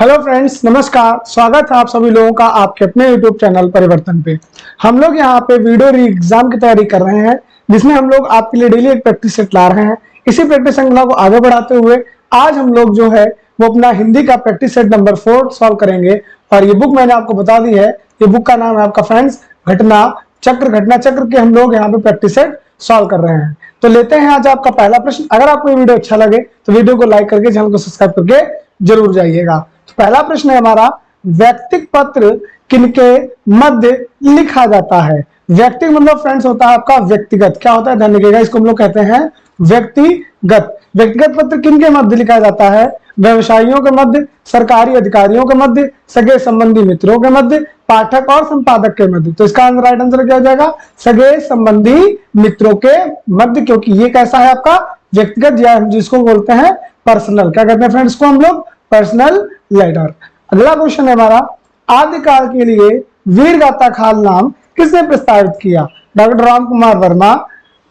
Hello friends, नमस्कार। स्वागत है आप सभी लोगों का आपके अपने यूट्यूब चैनल परिवर्तन पे। हम लोग यहाँ पे वीडियो री एग्जाम की तैयारी कर रहे हैं, जिसमें हम लोग आपके लिए डेली एक प्रैक्टिस सेट ला रहे हैं। इसी प्रैक्टिस श्रृंखला को आगे बढ़ाते हुए आज हम लोग जो है वो अपना हिंदी का प्रैक्टिस सेट नंबर 4 सॉल्व करेंगे। और ये बुक मैंने आपको बता दी है, ये बुक का नाम है आपका फ्रेंड्स घटना चक्र के हम लोग यहाँ पे प्रैक्टिस सेट सॉल्व कर रहे हैं। तो लेते हैं आज आपका पहला प्रश्न। अगर आपको ये वीडियो अच्छा लगे तो वीडियो को लाइक करके चैनल को सब्सक्राइब करके जरूर जाइएगा। तो पहला प्रश्न है हमारा, व्यक्तिक पत्र किनके मध्य लिखा जाता है। व्यक्ति मतलब फ्रेंड्स होता है आपका व्यक्तिगत, क्या होता है ध्यान रखिएगा, इसको हम लोग कहते हैं व्यक्तिगत। व्यक्तिगत पत्र किनके मध्य लिखा जाता है? व्यवसायियों के मध्य, सरकारी अधिकारियों के मध्य, सगे संबंधी मित्रों के मध्य, पाठक और संपादक के मध्य। तो इसका राइट आंसर क्या हो जाएगा? सगे संबंधी मित्रों के मध्य, क्योंकि ये कैसा है आपका व्यक्तिगत, या जिसको बोलते हैं पर्सनल। क्या कहते हैं फ्रेंड्स को हम लोग? Personal letter. अगला क्वेश्चन है हमारा, आदिकाल के लिए वीर गाथा खाल नाम किसने प्रस्तावित किया? डॉक्टर राम कुमार वर्मा,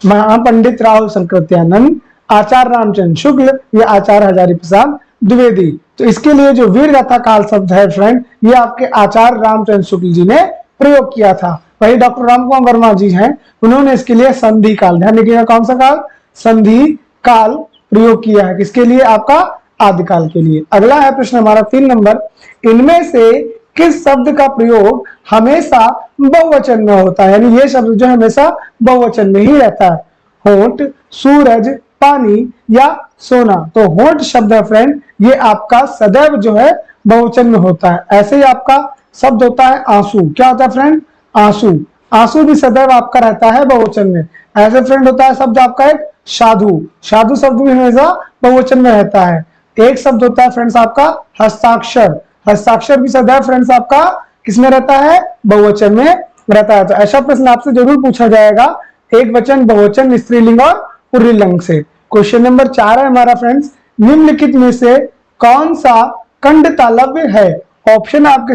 महापंडित राहुल संकृत्यानंद, आचार्य रामचंद्र शुक्ल या आचार्य हजारी प्रसाद द्विवेदी। तो इसके लिए जो वीर गाथा काल शब्द है फ्रेंड, ये आपके आचार्य रामचंद्र शुक्ल जी ने प्रयोग किया था। वही डॉक्टर राम कुमार वर्मा जी हैं, उन्होंने इसके लिए संधि काल, ध्यान रखिएगा कौन सा काल? संधि काल प्रयोग किया है। किसके लिए? आपका आदिकाल के लिए। अगला है प्रश्न हमारा 3 नंबर, इनमें से किस शब्द का प्रयोग हमेशा बहुवचन में होता है? यानी ये शब्द जो हमेशा बहुवचन में ही रहता है। होंठ, सूरज, पानी या सोना। तो होंठ शब्द है फ्रेंड, ये आपका सदैव जो है बहुवचन में होता है। ऐसे ही आपका शब्द होता है आंसू। क्या होता है फ्रेंड? आंसू। आंसू भी सदैव आपका रहता है बहुवचन में। ऐसे फ्रेंड होता है शब्द आपका एक साधु। साधु शब्द भी हमेशा बहुवचन में रहता है। एक शब्द होता है फ्रेंड्स आपका हस्ताक्षर। हस्ताक्षर भी सदैव फ्रेंड्स आपका किसमें रहता है? बहुवचन में रहता है। तो ऐसा प्रश्न आपसे जरूर पूछा जाएगा, एक वचन, बहुवचन, स्त्रीलिंग और पुल्लिंग से। क्वेश्चन नंबर 4 है हमारा फ्रेंड्स, निम्नलिखित में से कौन सा कंड तालव्य है? ऑप्शन है आपके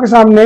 सामने,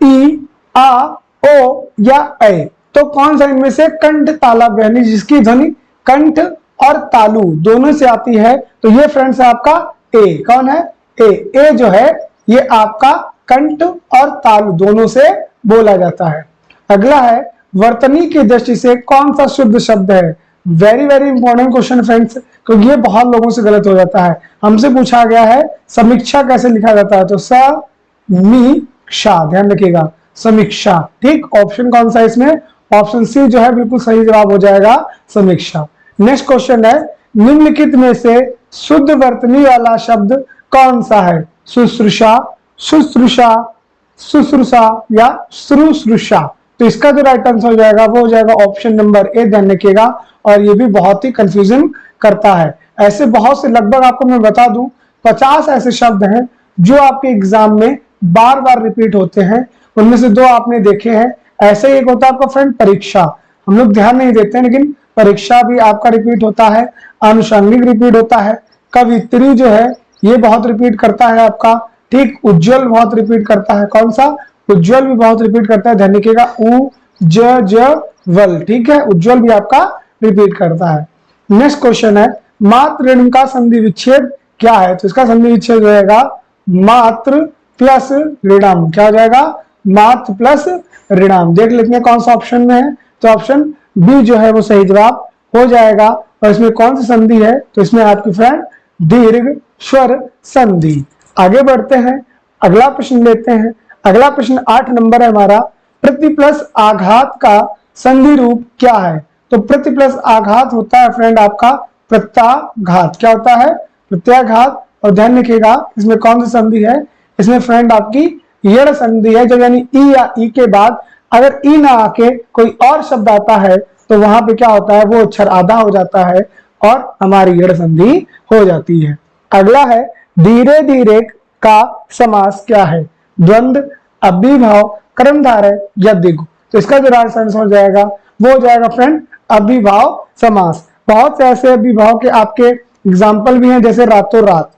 ई, आ, ओ या ए। तो कौन सा इनमें से कंठ तालव्य यानी जिसकी ध्वनि कंठ और तालु दोनों से आती है? तो ये फ्रेंड्स है आपका ए। कौन है? ए जो है ये आपका कंठ और तालु दोनों से बोला जाता है। अगला है, वर्तनी की दृष्टि से कौन सा शुद्ध शब्द है? Very very important question friends, क्योंकि ये बहुत लोगों से गलत हो जाता है। हमसे पूछा गया है समीक्षा कैसे लिखा जाता है? तो समीक्षा, ध्यान रखिएगा, समीक्षा। ठीक, ऑप्शन कौन सा है इसमें? ऑप्शन सी जो है बिल्कुल सही जवाब हो जाएगा, समीक्षा। नेक्स्ट क्वेश्चन है, निम्नलिखित में से शुद्ध वर्तनी वाला शब्द कौन सा है? शुश्रूषा, शुश्रूषा, शुश्रूषा या शुश्रूषा। तो इसका जो राइट आंसर हो जाएगा वो हो जाएगा ऑप्शन नंबर ए, ध्यान रखिएगा। और ये भी बहुत ही कंफ्यूजन करता है। ऐसे बहुत से, लगभग आपको मैं बता दूं 50 ऐसे शब्द हैं जो आपके एग्जाम में बार बार रिपीट होते हैं। उनमें से 2 आपने देखे हैं। ऐसे ही एक होता है आपका फ्रेंड परीक्षा, हम लोग ध्यान नहीं देते हैं, लेकिन परीक्षा भी आपका रिपीट होता है। आनुषंगिक रिपीट होता है। कवित्री जो है ये बहुत रिपीट करता है आपका। ठीक, उज्जवल बहुत रिपीट करता है। कौन सा? उज्जवल भी बहुत रिपीट करता है, ध्यान रखिएगा, उ ज ज वल। ठीक है, उज्जवल भी आपका रिपीट करता है। नेक्स्ट क्वेश्चन है, मात्र ऋण का संधि विच्छेद क्या है? तो इसका संधि विच्छेद हो जाएगा मात्र प्लस ऋणम। क्या हो जाएगा? मात्र प्लस ऋणम। देख लेते हैं कौन सा ऑप्शन में है। तो ऑप्शन बी जो है वो सही जवाब हो जाएगा। और इसमें कौन सी संधि है? तो इसमें आपकी फ्रेंड दीर्घ स्वर संधि। आगे बढ़ते हैं, अगला प्रश्न लेते हैं। अगला प्रश्न 8 नंबर है हमारा, प्रति प्लस आघात का संधि रूप क्या है? तो प्रति प्लस आघात होता है फ्रेंड आपका प्रत्याघात। क्या होता है? प्रत्याघात। और ध्यान रखिएगा इसमें कौन सी संधि है? इसमें फ्रेंड आपकी यड़ संधि है। जब यानी ई या ई के बाद अगर ई ना आके कोई और शब्द आता है तो वहां पे क्या होता है? वो अक्षर आधा हो जाता है और हमारी यड़ संधि हो जाती है। अगला है, धीरे धीरे का समास क्या है? द्वंद्व, अभिभाव, कर्मधारय या द्विगु। तो इसका जो राइट आंसर हो जाएगा वो हो जाएगा फ्रेंड अभिभाव समास। बहुत से ऐसे अभिभाव के आपके एग्जाम्पल भी हैं, जैसे रातों रात,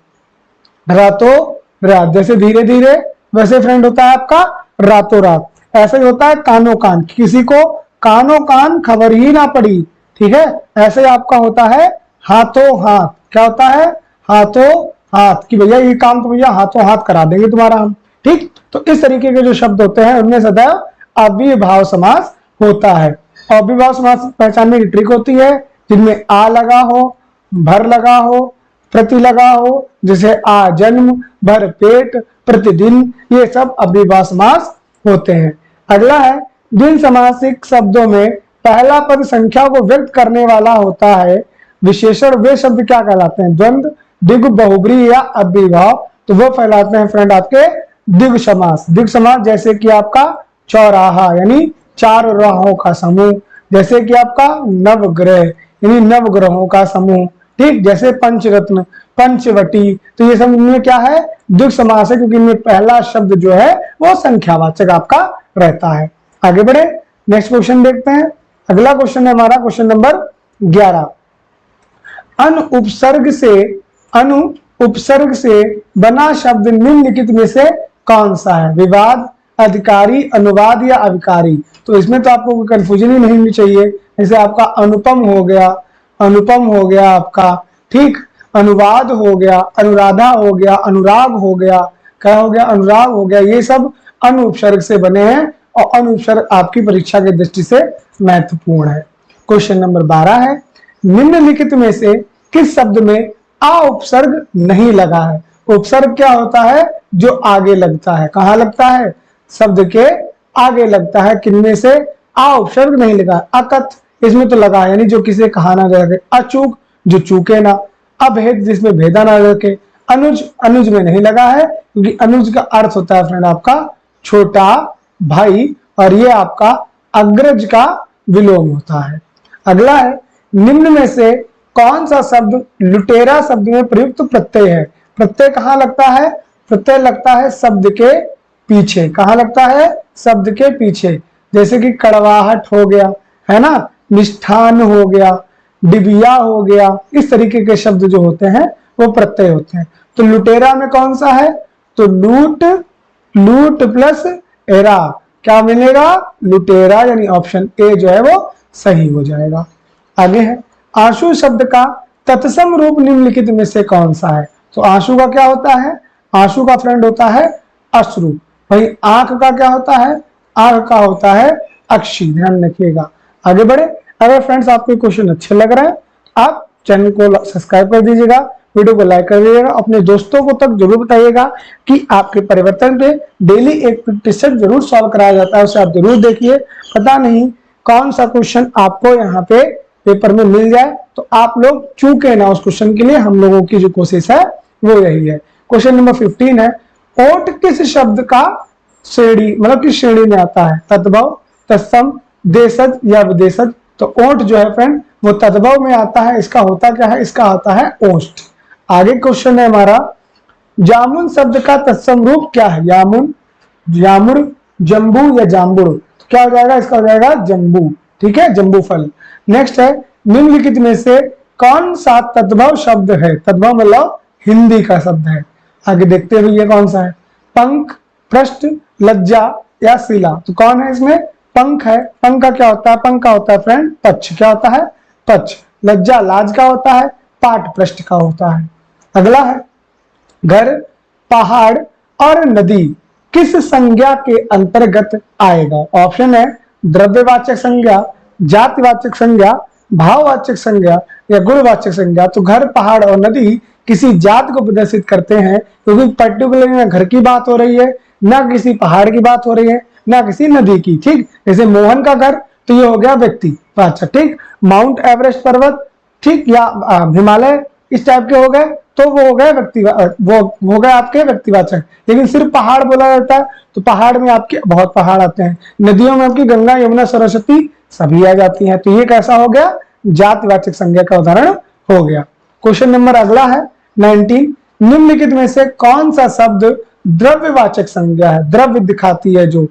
रातों रात। जैसे धीरे धीरे, वैसे फ्रेंड होता है आपका रातों रात। ऐसे ही होता है कानों कान, किसी को कानों कान खबर ही ना पड़ी। ठीक है, ऐसे आपका होता है हाथों हाथ। क्या होता है? हाथों हाथ, कि भैया ये काम तो भैया हाथों हाथ करा देंगे तुम्हारा हम। ठीक, तो इस तरीके के जो शब्द होते हैं उनमें सदैव अव्ययीभाव समास होता है। अव्ययीभाव समास पहचानने की ट्रिक होती है जिनमें आ लगा हो, भर लगा हो, प्रति लगा हो, जैसे आ जन्म, भर पेट, प्रतिदिन, ये सब अव्ययीभाव समास होते हैं। अगला है, जिन समासिक शब्दों में पहला पद संख्या को व्यक्त करने वाला होता है विशेषण, वे शब्द क्या कहलाते हैं? द्वंद्व, द्विगु, बहुब्री या अव्ययीभाव। तो वो कहलाते हैं फ्रेंड आपके द्विगु समास। द्विगु समास जैसे कि आपका चौराहा यानी चार राहों का समूह, जैसे कि आपका नवग्रह यानी नवग्रहों का समूह। ठीक, जैसे पंचरत्न, पंचवटी, तो ये सब इनमें क्या है? द्विगु समास है, क्योंकि इनमें पहला शब्द जो है वो संख्यावाचक आपका रहता है। आगे बढ़े, नेक्स्ट क्वेश्चन देखते हैं। अगला क्वेश्चन है हमारा क्वेश्चन नंबर 11। अनु उपसर्ग से बना शब्द निम्नलिखित में से कौन सा है? विवाद, अधिकारी, अनुवाद या अविकारी। तो इसमें तो आपको कोई कंफ्यूजन ही नहीं होनी चाहिए। जैसे आपका अनुपम हो गया, अनुपम हो गया आपका, ठीक, अनुवाद हो गया, अनुराधा हो गया, अनुराग हो गया, क्या हो गया? अनुराग हो गया। ये सब अनुपसर्ग से बने हैं और अनुपसर्ग आपकी परीक्षा की दृष्टि से महत्वपूर्ण है। क्वेश्चन नंबर 12 है, निम्नलिखित में से किस शब्द में आ उपसर्ग नहीं लगा है? उपसर्ग क्या होता है? जो आगे लगता है। कहाँ लगता है? शब्द के आगे लगता है। किनमें से आ उपसर्ग नहीं लगा? अकथ, इसमें तो लगा है, यानी जो किसी कहा ना जा सके। अचूक, जो चूके ना। अभेद, जिसमें भेदा ना रखे। अनुज, अनुज में नहीं लगा है, क्योंकि अनुज का अर्थ होता है फ्रेंड आपका छोटा भाई, और ये आपका अग्रज का विलोम होता है। अगला है, निम्न में से कौन सा शब्द लुटेरा शब्द में प्रयुक्त प्रत्यय है? प्रत्यय कहाँ लगता है? प्रत्यय लगता है शब्द के पीछे। कहाँ लगता है? शब्द के पीछे। जैसे कि कड़वाहट हो गया, है ना, निष्ठान हो गया, डिबिया हो गया, इस तरीके के शब्द जो होते हैं वो प्रत्यय होते हैं। तो लुटेरा में कौन सा है? तो लूट, लूट प्लस एरा, क्या मिलेगा? लुटेरा, यानी ऑप्शन ए जो है वो सही हो जाएगा। आगे है, आंसू शब्द का तत्सम रूप निम्नलिखित में से कौन सा है? तो आंसू का क्या होता है? आंसू का फ्रेंड होता है अश्रु। वही आंख का क्या होता है? आंख का होता है अक्षी। ध्यान रखिएगा। आगे बढ़े, अगर फ्रेंड्स आपको क्वेश्चन अच्छे लग रहे हैं आप चैनल को सब्सक्राइब कर दीजिएगा, वीडियो को लाइक कर दीजिएगा, अपने दोस्तों को तक जरूर बताइएगा कि आपके परिवर्तन पे डेली एक टेस्ट जरूर सॉल्व कराया जाता है, उसे आप जरूर देखिए। पता नहीं कौन सा क्वेश्चन आपको यहाँ पे पेपर में मिल जाए, तो आप लोग चूके ना उस क्वेश्चन के लिए। हम लोगों की जो कोशिश है वो यही है। क्वेश्चन नंबर 15 है, ओट किस शब्द का श्रेणी, मतलब किस श्रेणी में आता है? तद्भव, तत्सम, देशज या विदेशज। तो ओट जो है फ्रेंड वो तद्भव में आता है। इसका होता क्या है? इसका आता है ओष्ठ। आगे क्वेश्चन है हमारा, जामुन शब्द का तत्सम रूप क्या है? यामुन, जामुड़, जम्बू या जाम्बुड़। तो क्या हो जाएगा? इसका हो जाएगा जम्बू। ठीक है, जम्बू फल। नेक्स्ट है, निम्नलिखित में से कौन सा तद्भव शब्द है? तद्भव मतलब हिंदी का शब्द है। आगे देखते हुए ये कौन सा है? पंख, पृष्ठ, लज्जा या शिला। तो कौन है इसमें? पंख है। पंख का क्या होता है? पंख का होता है फ्रेंड पक्ष। क्या होता है? पक्ष। लज्जा लाज का होता है, पाठ पृष्ठ का होता है। अगला है, घर, पहाड़ और नदी किस संज्ञा के अंतर्गत आएगा? ऑप्शन है द्रव्यवाचक संज्ञा, जातिवाचक संज्ञा, भाववाचक संज्ञा या गुणवाचक संज्ञा। तो घर, पहाड़ और नदी किसी जात को प्रदर्शित करते हैं, क्योंकि पर्टिकुलर ना घर की बात हो रही है, ना किसी पहाड़ की बात हो रही है, ना किसी नदी की। ठीक, जैसे मोहन का घर, तो ये हो गया व्यक्तिवाचक। ठीक, माउंट एवरेस्ट पर्वत, ठीक, या हिमालय, इस टाइप के हो गए, तो वो हो गए वो हो गए आपके व्यक्तिवाचक। लेकिन सिर्फ पहाड़ बोला जाता है तो पहाड़ में आपके बहुत पहाड़ आते हैं। नदियों में आपकी गंगा, यमुना, सरस्वती सभी आ जाती हैं। तो ये कैसा हो गया? जातिवाचक संज्ञा का उदाहरण हो गया। क्वेश्चन नंबर अगला है 19, निम्नलिखित में से कौन सा शब्द द्रव्यवाचक संज्ञा है? द्रव्य दिखाती है, जो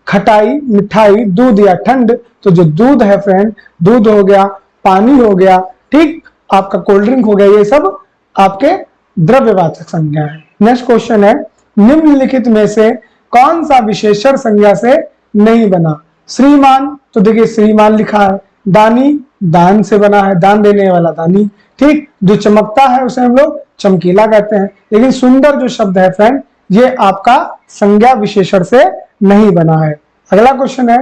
खटाई, मिठाई, दूध या ठंड। तो जो दूध है फ्रेंड, दूध हो गया, पानी हो गया, ठीक, आपका कोल्ड ड्रिंक हो गया, ये सब आपके द्रव्यवाचक संज्ञा है। नेक्स्ट क्वेश्चन है, निम्नलिखित में से कौन सा विशेषण संज्ञा से नहीं बना? श्रीमान, तो देखिए श्रीमान लिखा है। दानी, दान से बना है, दान देने वाला दानी। ठीक, जो चमकता है उसे हम लोग चमकीला कहते हैं। लेकिन सुंदर जो शब्द है फ्रेंड, ये आपका संज्ञा विशेषण से नहीं बना है। अगला क्वेश्चन है,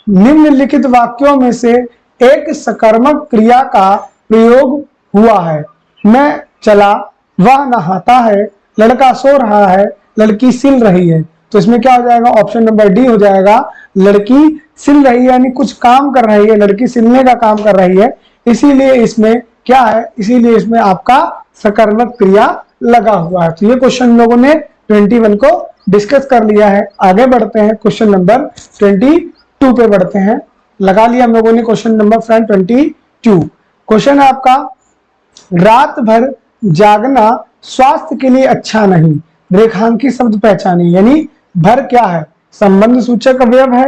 निम्नलिखित वाक्यों में से एक सकर्मक क्रिया का प्रयोग हुआ है। मैं चला, वह नहाता है, लड़का सो रहा है, लड़की सिल रही है। तो इसमें क्या हो जाएगा, ऑप्शन नंबर डी हो जाएगा। लड़की सिल रही है यानी कुछ काम कर रही है, लड़की सिलने का काम कर रही है, इसीलिए इसमें क्या है, इसीलिए इसमें आपका सकर्मक क्रिया लगा हुआ है। तो ये क्वेश्चन लोगों ने 21 को डिस्कस कर लिया है। आगे बढ़ते हैं, क्वेश्चन नंबर 22 पे बढ़ते हैं। लगा लिया हम लोगों ने क्वेश्चन नंबर फ्रेंड 22। क्वेश्चन है आपका, रात भर जागना स्वास्थ्य के लिए अच्छा नहीं। रेखांकित शब्द पहचानिए। यानी भर क्या है, संबंध सूचक अवयव है,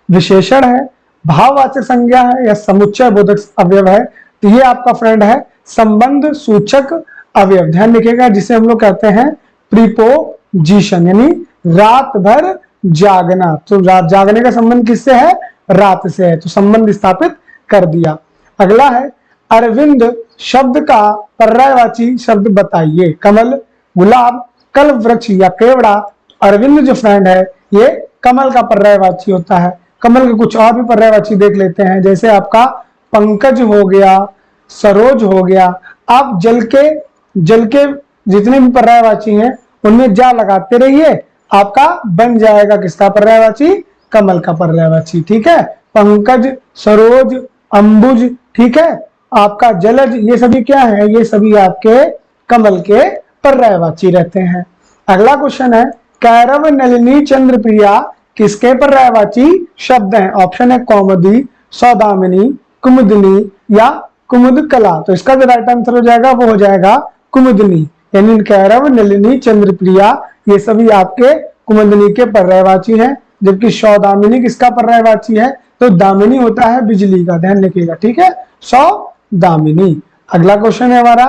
विशेषण है, भाववाचक संज्ञा है या समुच्चय बोधक अवयव है। तो ये आपका फ्रेंड है संबंध सूचक अवयव। ध्यान रखिएगा, जिसे हम लोग कहते हैं प्रीपोजिशन। यानी रात भर जागना, तो रात जागने का संबंध किससे है, रात से है, तो संबंध स्थापित कर दिया। अगला है, अरविंद शब्द का पर्यायवाची शब्द बताइए। कमल, गुलाब, कल्प वृक्ष या केवड़ा। अरविंद जो फ्रेंड है ये कमल का पर्यायवाची होता है। कमल के कुछ और भी पर्यायवाची देख लेते हैं, जैसे आपका पंकज हो गया, सरोज हो गया। आप जल के जितने भी पर्यायवाची हैं उनमें जा लगाते रहिए, आपका बन जाएगा किसका पर्यायवाची, कमल का पर्यायवाची। ठीक है, पंकज, सरोज, अंबुज, ठीक है, आपका जलज, ये सभी क्या है, ये सभी आपके कमल के पर्यायवाची रहते हैं। अगला क्वेश्चन है, कैरव, नलिनी, चंद्रप्रिया किसके पर्यायवाची शब्द हैं। ऑप्शन है कौमुदी, सौदामिनी, कुमुदनी या कुमुद कला। तो इसका जो राइट आंसर हो जाएगा वो हो जाएगा कुमुदनी। यानी कैरव, नलिनी, चंद्रप्रिया ये सभी आपके कुमुदनी के पर्यायवाची हैं। जबकि सौदामिनी किसका पर्यायवाची है, तो दामिनी होता है बिजली का, ध्यान रखिएगा। ठीक है, सौदामिनी। अगला क्वेश्चन है हमारा,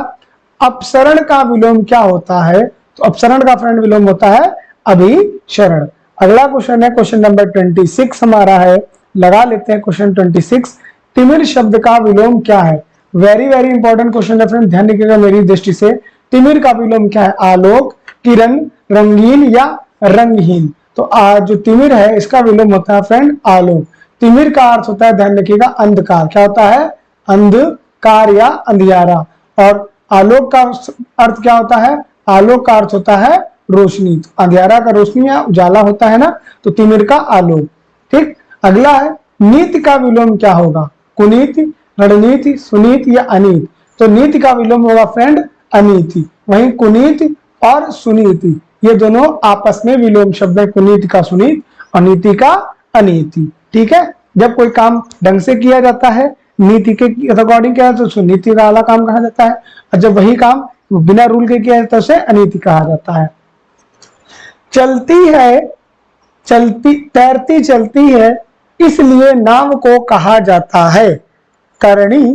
अपसरण का विलोम क्या होता है। तो अपसरण का फ्रेंड विलोम होता है अभिसरण। अगला क्वेश्चन है क्वेश्चन नंबर 26 हमारा है, लगा लेते हैं क्वेश्चन 26। तिमिर शब्द का विलोम क्या है। वेरी वेरी इंपॉर्टेंट क्वेश्चन है फ्रेंड, ध्यान रखिएगा मेरी दृष्टि से। तिमिर का विलोम क्या है, आलोक, किरण, रंगीन या रंगहीन। तो जो तिमिर है इसका विलोम होता है फ्रेंड आलोक। तिमिर का अर्थ होता है, ध्यान रखिएगा, अंधकार। क्या होता है, अंधकार या अंधियारा। और आलोक का अर्थ क्या होता है, आलोक का अर्थ होता है रोशनी। अंधियारा का रोशनी या उजाला होता है ना, तो तिमिर का आलोक। ठीक, अगला है, नीति का विलोम क्या होगा, कुनीति, रणनीति, सुनीति या अनीति। तो नीति का विलोम होगा फ्रेंड अनीति। वहीं कुनीति और सुनीति ये दोनों आपस में विलोम शब्द है, कुनीति का सुनीत, अनीति का अनीति। ठीक है, जब कोई काम ढंग से किया जाता है, नीति के अकॉर्डिंग किया तो सुनीति का वाला काम कहा जाता है, और जब वही काम बिना रूल के किया जाता है उसे अनीति कहा जाता है। चलती है, तैरती चलती है, इसलिए नाव को कहा जाता है तरणी,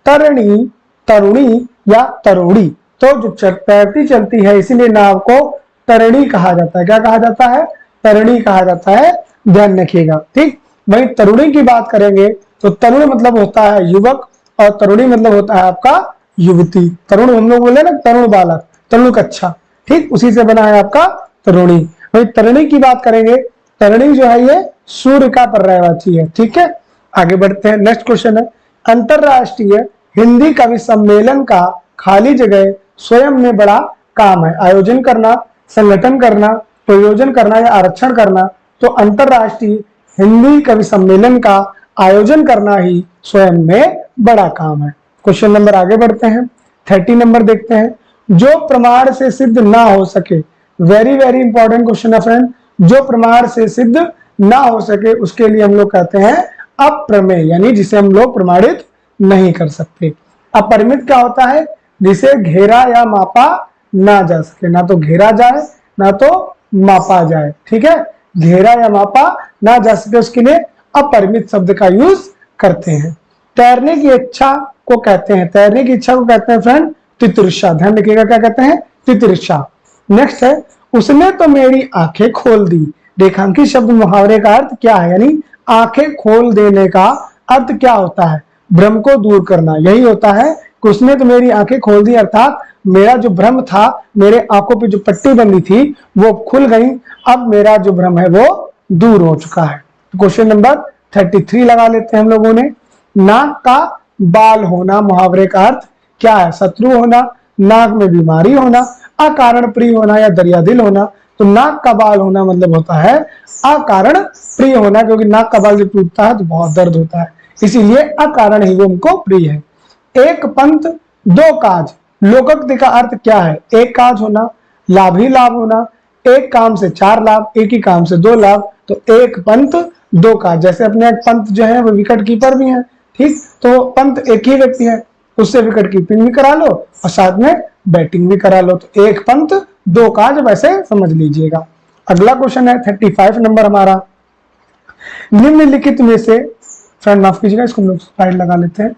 तरणी, तरुणी या तरुणी। तो जो तैरती चलती है इसलिए नाव को तरणी कहा जाता है। क्या कहा जाता है, तरणी कहा जाता है, ध्यान रखिएगा। ठीक, वहीं तरुणी की बात करेंगे तो तरुण मतलब होता है युवक और तरुणी मतलब होता है आपका युवती। तरुण हम लोग बोले ना, तरुण बालक, तरुण कच्छा, ठीक, उसी से बना है आपका तरुणी। वही तरणी की बात करेंगे, तरणी जो है ये सूर्य का पर्यायवाची है। ठीक है, आगे बढ़ते हैं। नेक्स्ट क्वेश्चन है, अंतरराष्ट्रीय हिंदी कवि सम्मेलन का खाली जगह स्वयं में बड़ा काम है। आयोजन करना, संगठन करना, प्रयोजन करना या आरक्षण करना। तो अंतरराष्ट्रीय हिंदी कवि सम्मेलन का आयोजन करना ही स्वयं में बड़ा काम है। क्वेश्चन नंबर आगे बढ़ते हैं, 30 नंबर देखते हैं, जो प्रमाण से सिद्ध ना हो सके। वेरी वेरी इंपॉर्टेंट क्वेश्चन है फ्रेंड। जो प्रमाण से सिद्ध ना हो सके उसके लिए हम लोग कहते हैं अप्रमेय, यानी जिसे हम लोग प्रमाणित नहीं कर सकते। अपरिमित क्या होता है, जिसे घेरा या मापा ना जा सके, ना तो घेरा जाए ना तो मापा जाए। ठीक है, घेरा या मापा ना जा सके उसके लिए अपरिमित शब्द का यूज करते हैं। तैरने की इच्छा को कहते हैं, तैरने की इच्छा को कहते हैं फ्रेंड तितृषा। ध्यान रखिएगा, क्या कहते हैं, तितृषा। नेक्स्ट है, उसने तो मेरी आंखें खोल दी। रेखांकित शब्द मुहावरे का अर्थ क्या है, यानी आंखें खोल देने का अर्थ क्या होता है, भ्रम को दूर करना, यही होता है कि उसने तो मेरी आंखें खोल दी, अर्थात मेरा जो भ्रम था, मेरे आंखों पे जो पट्टी बंधी थी वो खुल गई, अब मेरा जो भ्रम है वो दूर हो चुका है। क्वेश्चन नंबर 33 लगा लेते हैं हम लोगों ने। नाक का बाल होना मुहावरे का अर्थ क्या है? शत्रु होना, नाक में बीमारी होना, अकारण प्रिय होना या दरियादिल होना। तो नाक का बाल होना मतलब होता है अकारण प्रिय होना, क्योंकि नाक का बाल जब टूटता है तो बहुत दर्द होता है, इसीलिए अकारण ही वो हमको प्रिय है। एक पंथ दो काज, लोकोक्ति का अर्थ क्या है? एक काज होना, लाभ ही लाभ होना, एक काम से चार लाभ, एक ही काम से दो लाभ, तो एक पंथ दो काज। जैसे अपने एक पंथ जो है वो विकेट कीपर भी है, ठीक, तो पंथ एक ही व्यक्ति है, उससे विकेट कीपिंग भी करा लो और साथ में बैटिंग भी करा लो, तो एक पंथ दो काज, वैसे समझ लीजिएगा। अगला क्वेश्चन है 35 नंबर हमारा। निम्नलिखित में से, फ्रेंड माफ कीजिएगा, इसको हम लोग स्लाइड लगा लेते हैं,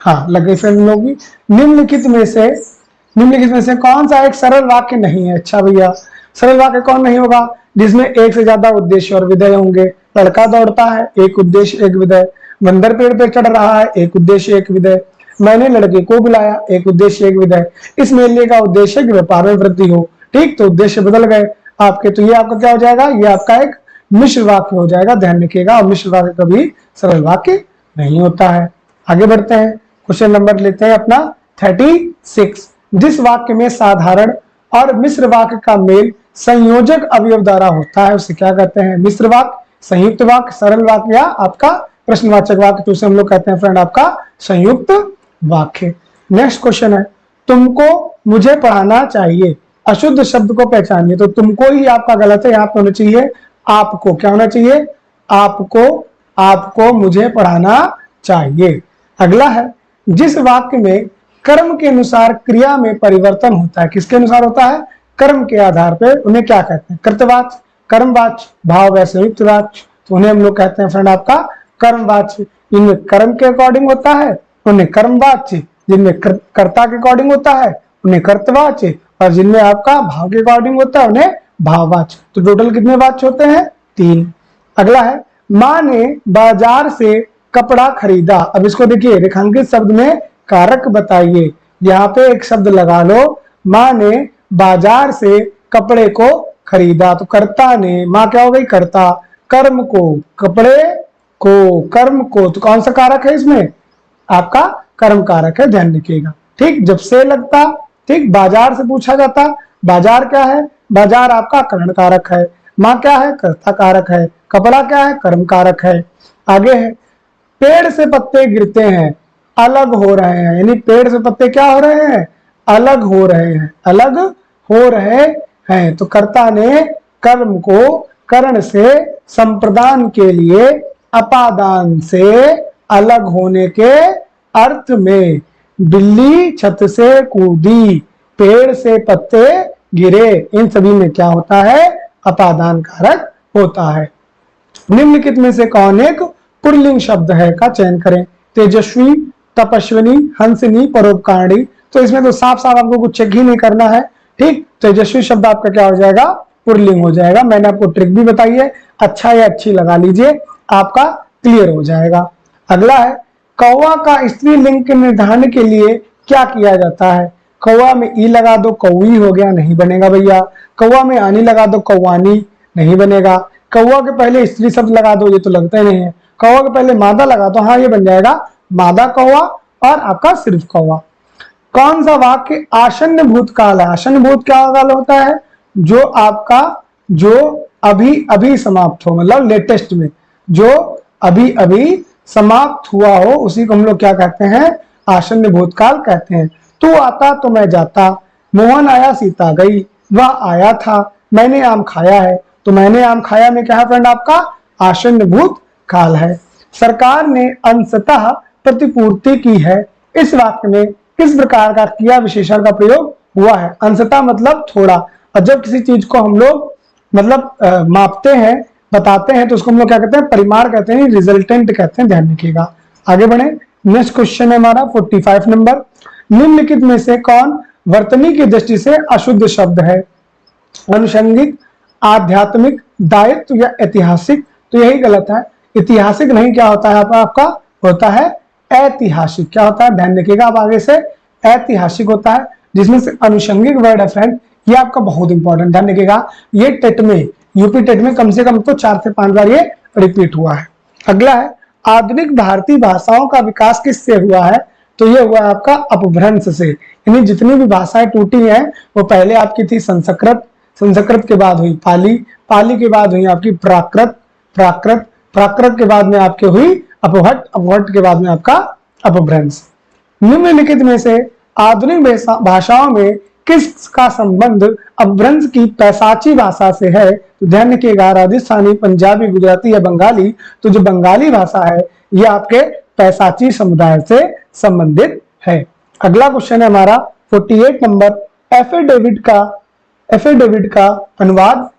हाँ लग गई फ्रेंड लोग भी। निम्नलिखित में से कौन सा एक सरल वाक्य नहीं है? अच्छा भैया, सरल वाक्य कौन नहीं होगा? जिसमें एक से ज्यादा उद्देश्य और विधेय होंगे। लड़का दौड़ता है, एक उद्देश्य एक विधेय। बंदर पेड़ पे चढ़ रहा है, एक उद्देश्य एक विधेय। मैंने लड़के को बुलाया, एक उद्देश्य एक विधेय। इस मेले का उद्देश्य कि व्यापार में वृद्धि हो, ठीक, तो उद्देश्य बदल गए आपके, तो ये आपका क्या हो जाएगा? ये आपका एक मिश्र वाक्य हो जाएगा, ध्यान रखिएगा। और मिश्र वाक्य कभी सरल वाक्य नहीं होता है। आगे बढ़ते हैं, क्वेश्चन नंबर लेते हैं अपना 36। जिस वाक्य में साधारण और मिश्र वाक्य का मेल संयोजक अवयव द्वारा होता है उसे क्या कहते हैं? मिश्र वाक्य, संयुक्त वाक्य, सरल वाक्य या आपका प्रश्नवाचक वाक्य, तो उसे हम लोग कहते हैं फ्रेंड आपका संयुक्त वाक्य। नेक्स्ट क्वेश्चन है, तुमको मुझे पढ़ाना चाहिए, अशुद्ध शब्द को पहचानिए। तो तुमको ही आपका गलत है, यहाँ पे होना चाहिए आपको। क्या होना चाहिए? आपको मुझे पढ़ाना चाहिए। अगला है, जिस वाक्य में कर्म के अनुसार क्रिया में परिवर्तन होता है, किसके अनुसार होता है? कर्म के आधार पर, उन्हें क्या कहते हैं? कृतवाच्य, कर्मवाच्य, भाव संयुक्त वाच्य, तो उन्हें हम लोग कहते हैं फ्रेंड आपका कर्मवाच्य। इनमें कर्म के अकॉर्डिंग होता है उन्हें कर्मवाच्य, जिनमें कर्ता के अकॉर्डिंग होता है उन्हें कर्तवाच्य, और जिनमें आपका भाव के अकॉर्डिंग होता है उन्हें भाववाच्य। तो टोटल कितने वाच्य होते हैं? 3। अगला है, माँ ने बाजार से कपड़ा खरीदा। अब इसको देखिए, रेखांकित शब्द में कारक बताइए। यहाँ पे एक शब्द लगा लो, माँ ने बाजार से कपड़े को खरीदा, तो कर्ता ने, माँ क्या हो गई? कर्ता, कर्म को, कपड़े को, कर्म को, तो कौन सा कारक है इसमें? आपका कर्म कारक है, ध्यान रखिएगा, ठीक। जब से लगता, ठीक, बाजार से पूछा जाता, बाजार क्या है? बाजार आपका करण कारक है। माँ क्या है? कर्ता कारक है। कपड़ा क्या है? कर्म कारक है। आगे है, पेड़ से पत्ते गिरते हैं, अलग हो रहे हैं, यानी पेड़ से पत्ते क्या हो रहे हैं? अलग हो रहे हैं, अलग हो रहे हैं। तो कर्ता ने कर्म को करण से संप्रदान के लिए अपादान से अलग होने के अर्थ में, बिल्ली छत से कूदी, पेड़ से पत्ते गिरे, इन सभी में क्या होता है? अपादान कारक होता है। निम्नलिखित में से कौन एक पुल्लिंग शब्द है का चयन करें? तेजस्वी, तपस्विनी, हंसिनी, परोपकारी। तो इसमें तो साफ साफ आपको कुछ चेक ही नहीं करना है, ठीक। तेजस्वी शब्द आपका क्या हो जाएगा? पुल्लिंग हो जाएगा। मैंने आपको ट्रिक भी बताई है, अच्छा या अच्छी लगा लीजिए, आपका क्लियर हो जाएगा। अगला है, कौवा का स्त्रीलिंग के निर्धारण के लिए क्या किया जाता है? कौवा में ई लगा दो, कौवी हो गया, नहीं बनेगा भैया। कौवा में आनी लगा दो, कौवानी, नहीं बनेगा। कौवा के पहले स्त्री शब्द लगा दो, ये तो लगता ही नहीं है। कौवा के पहले मादा लगा दो, हाँ ये बन जाएगा मादा कौवा और आपका सिर्फ कौवा। कौन सा वाक्य आसन्न भूतकाल है? आसन्न भूतकाल होता है जो आपका, जो अभी अभी समाप्त हो, मतलब लेटेस्ट में जो अभी अभी समाप्त हुआ हो, उसी को हम लोग क्या कहते हैं? आसन्न भूतकाल कहते हैं। तू आता तो मैं जाता, मोहन आया सीता गई, वह आया था, मैंने आम खाया है। तो मैंने आम खाया में क्या है फ्रेंड? आपका आसन्न भूतकाल है। सरकार ने अंशतः प्रतिपूर्ति की है, इस वाक्य में किस प्रकार का क्रिया विशेषण का प्रयोग हुआ है? अंशतः मतलब थोड़ा, और जब किसी चीज को हम लोग मतलब मापते हैं, बताते हैं, तो उसको हम लोग क्या कहते हैं? परिमाण कहते हैं, रिजल्टेंट कहते हैं, ध्यान रखिएगा। आगे बढ़े, नेक्स्ट क्वेश्चन है हमारा 45 नंबर। निम्नलिखित में से कौन वर्तनी की दृष्टि से अशुद्ध शब्द है? अनुषंगिक, आध्यात्मिक, दायित्व या ऐतिहासिक? तो यही गलत है। ऐतिहासिक नहीं, क्या होता है आपका? होता है ऐतिहासिक। क्या होता है, ध्यान रखिएगा आप आगे से, ऐतिहासिक होता है, जिसमें से अनुषंगिक वर्ड है फ्रेंड, ये आपका बहुत इंपॉर्टेंट, ध्यान रखिएगा। ये टेट में, यूपी टेट में कम से कम तो 4 से 5 बार ये रिपीट हुआ है। अगला है, आधुनिक भारतीय भाषाओं का विकास किससे हुआ है, तो ये हुआ आपका अपभ्रंश से। यानी जितनी भी भाषाएं टूटी हैं वो पहले आपकी थी संस्कृत, संस्कृत के बाद हुई पाली, पाली के बाद हुई आपकी प्राकृत, प्राकृत, प्राकृत के बाद में आपके हुई अपभट्ट, अपभट्ट के बाद में आपका अपभ्रंश। निम्नलिखित में से आधुनिक भाषाओं में किसका संबंध अपभ्रंश की पैसाची भाषा से है, तो ध्यान रखिएगा, राजस्थानी, पंजाबी, गुजराती या बंगाली। तो जो बंगाली भाषा है ये आपके पैसाची समुदाय से संबंधित है। अगला क्वेश्चन है हमारा 48 नंबर, एफिडेविट का अनुवाद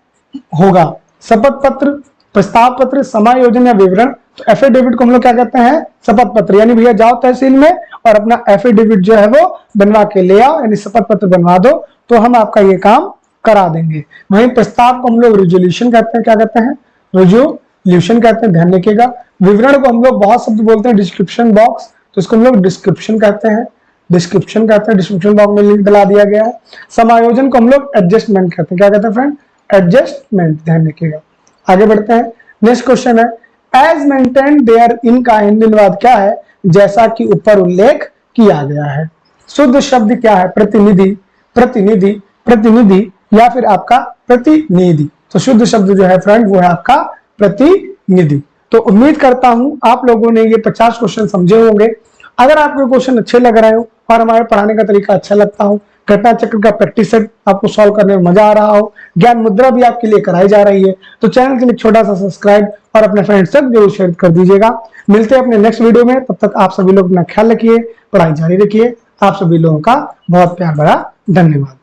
होगा शपथ पत्र, प्रस्ताव पत्र, समायोजन या विवरण। तो एफिडेविट को हम लोग क्या कहते हैं, शपथ पत्र। यानी भैया जाओ तहसील में और अपना एफिडेविट जो है वो बनवा के ले आओ, यानी शपथ पत्र बनवा दो, तो हम आपका ये काम करा देंगे। वहीं प्रस्ताव को हम लोग रिजोल्यूशन कहते हैं, क्या कहते हैं, रिजोल्यूशन कहते हैं, ध्यान रखिएगा। विवरण को हम लोग बहुत शब्द बोलते हैं, डिस्क्रिप्शन बॉक्स, तो इसको हम लोग डिस्क्रिप्शन कहते हैं, डिस्क्रिप्शन कहते हैं, डिस्क्रिप्शन बॉक्स में लिंक डला दिया गया है। समायोजन को हम लोग एडजस्टमेंट कहते हैं, क्या कहते हैं फ्रेंड, एडजस्टमेंट, ध्यान रखिएगा। आगे बढ़ते हैं, नेक्स्ट क्वेश्चन है, एज मेंटेन्ड देयर इन का हिंदी अनुवाद क्या है, जैसा कि ऊपर उल्लेख किया गया है। शुद्ध शब्द क्या है, प्रतिनिधि, प्रतिनिधि, प्रतिनिधि या फिर आपका प्रतिनिधि। तो शुद्ध शब्द जो है फ्रेंड वो है आपका प्रतिनिधि। तो उम्मीद करता हूं आप लोगों ने ये 50 क्वेश्चन समझे होंगे। अगर आपको क्वेश्चन अच्छे लग रहे हो और हमारे पढ़ाने का तरीका अच्छा लगता हो, घटना चक्र का प्रैक्टिस सेट आपको सॉल्व करने में मजा आ रहा हो, ज्ञान मुद्रा भी आपके लिए कराई जा रही है, तो चैनल के लिए छोटा सा सब्सक्राइब और अपने फ्रेंड्स तक जरूर शेयर कर दीजिएगा। मिलते हैं अपने नेक्स्ट वीडियो में, तब तक आप सभी लोग अपना ख्याल रखिए, पढ़ाई जारी रखिए। आप सभी लोगों का बहुत प्यार भरा धन्यवाद।